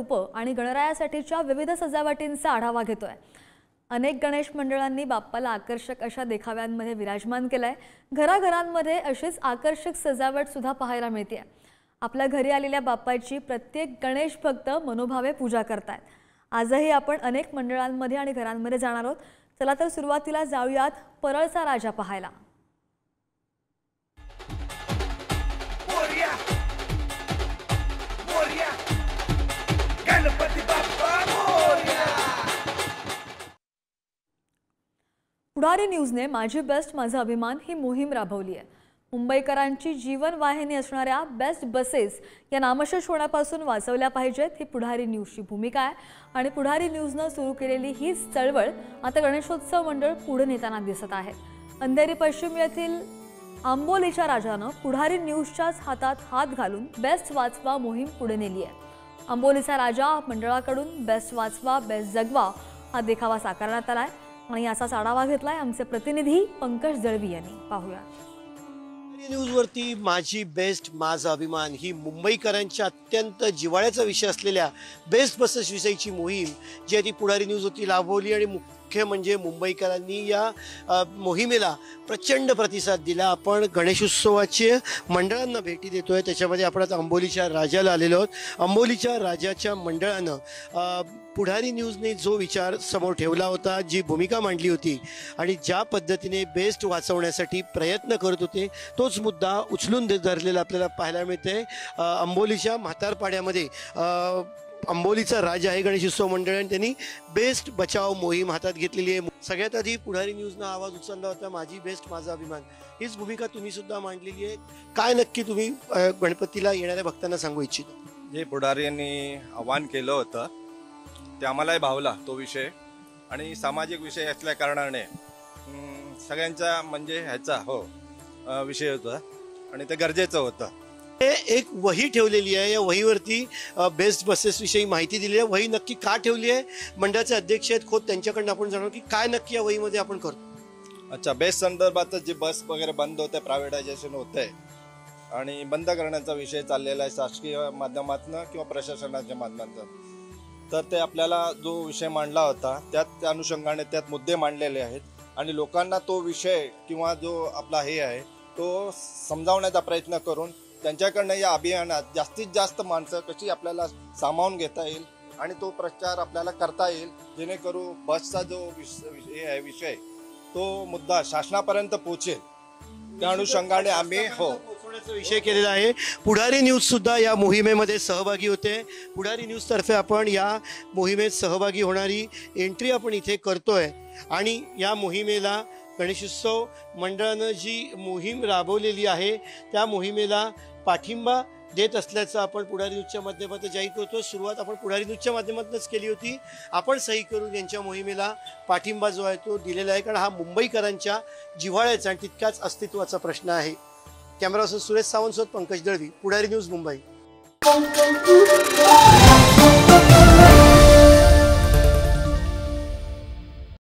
रूपं आणि गणरायासाठीच्या विविध सजावटींचा आढावा घेतोय। अनेक गणेश मंडळांनी बाप्पाला आकर्षक अशा देखाव्यांमध्ये विराजमान केलंय। घराघरांमध्ये अशीच आकर्षक सजावट सुद्धा पाहायला मिळते। आपल्या घरी आलेल्या बाप्पाची प्रत्येक गणेश भक्त मनोभावे पूजा करतात। आजही आपण अनेक मंडळांमध्ये आणि घरांमध्ये जाणार आहोत। चला तर सुरुवातीला जाऊयात परळचा राजा पाहायला। पुढारी न्यूजने माझी बेस्ट माझा अभिमान ही मोहीम राबवली आहे। मुंबईकरांची जीवन वाहिनी असणाऱ्या बेस्ट बसेस या नामशेष होण्यापासून वाचवल्या पाहिजेत ही पुढारी न्यूजची भूमिका आहे आणि पुढारी न्यूजने सुरू केलेली ही चळवळ आता गणेशोत्सव मंडळ पुढे नेताना दिसत आहे। अंधेरी पश्चिम येथील आंबोलीच्या राजानं पुढारी न्यूजच्याच हातात हात घालून बेस्ट वाचवा मोहीम पुढे नेली आहे। आंबोलीचा राजा मंडळाकडून बेस्ट वाचवा बेस्ट जगवा हा देखावा साकारण्यात आलाय आणि याचाच आढावा घेतलाय आमचे प्रतिनिधी पंकज दळवी यांनी। पाहूया। न्यूजवरती माझी बेस्ट माझा अभिमान ही मुंबईकरांच्या अत्यंत जिव्हाळ्याचा विषय असलेल्या बेस्ट बसेस विषयीची मोहीम जी ती पुढारी न्यूज होती राबवली आणि मुख्य म्हणजे मुंबईकरांनी या मोहिमेला प्रचंड प्रतिसाद दिला। आपण गणेशोत्सवाचे मंडळांना भेटी देतोय, त्याच्यामध्ये आपण आता अंबोलीच्या राजाला आलेलो आहोत। अंबोलीच्या राजाच्या मंडळानं पुढारी न्यूजने जो विचार समोर ठेवला होता, जी भूमिका मांडली होती आणि ज्या पद्धतीने बेस्ट वाचवण्यासाठी प्रयत्न करत होते तोच मुद्दा उचलून धरलेला आपल्याला पाहायला मिळते। अंबोलीच्या म्हातारपाड्यामध्ये अंबोलीचा राजा आहे गणेशोत्सव मंडळ आणि त्यांनी बेस्ट बचाव मोहीम हातात घेतलेली आहे। सगळ्यात आधी पुढारी न्यूजनं आवाज उचलला होता माझी बेस्ट माझा अभिमान, हीच भूमिका तुम्ही सुद्धा मांडलेली आहे। काय नक्की तुम्ही गणपतीला येणाऱ्या भक्तांना सांगू इच्छिता? जे पुढारी यांनी आव्हान केलं होतं ते आम्हालाही भावला तो विषय आणि सामाजिक विषय असल्या कारणाने सगळ्यांचा म्हणजे ह्याचा विषय होता आणि ते गरजेचं होतं। एक वही ठेवलेली आहे, या वहीवरती बेस्ट बसेस विषयी माहिती दिली आहे। वही नक्की का ठेवली आहे? मंडळाचे अध्यक्ष आहेत खोत, त्यांच्याकडून आपण जाणू की काय नक्की या वहीमध्ये आपण करतो। अच्छा, बेस्ट संदर्भातच जे बस वगैरे बंद होते, प्रायव्हेटायझेशन होतंय आणि बंद करण्याचा विषय चाललेला आहे शासकीय माध्यमातून किंवा प्रशासनाच्या माध्यमातून। तर ते आपल्याला जो विषय मांडला होता त्या अनुषंगाने त्यात मुद्दे मांडलेले आहेत आणि लोकांना तो विषय किंवा जो आपला हे आहे तो समजावण्याचा प्रयत्न करून त्यांच्याकडनं या अभियानात जास्तीत जास्त माणसं कशी आपल्याला सामावून घेता येईल आणि तो प्रचार आपल्याला करता येईल, जेणेकरून बसचा जो विषय तो मुद्दा शासनापर्यंत पोहोचेल। त्या अनुषंगाने आम्ही विषय केलेला आहे। पुढारी न्यूज सुद्धा या मोहिमेमध्ये सहभागी होते। पुढारी न्यूज तर्फे आपण या मोहिमेत सहभागी होणारी एंट्री आपण इथे करतोय आणि या मोहिमेला गणेशोत्सव मंडळानं जी मोहीम राबवलेली आहे त्या मोहिमेला पाठिंबा देत असल्याचं आपण पुढारी न्यूजच्या माध्यमातून जाहीर करतो। सुरुवात आपण पुढारी न्यूजच्या माध्यमातूनच केली होती। आपण सही करून यांच्या मोहिमेला पाठिंबा जो आहे तो दिलेला आहे, कारण हा मुंबईकरांच्या जिव्हाळ्याचा आणि तितक्याच अस्तित्वाचा प्रश्न आहे। कॅमेरापर्सन सुरेश सावंत सोबत पंकज दळवी, पुढारी न्यूज, मुंबई।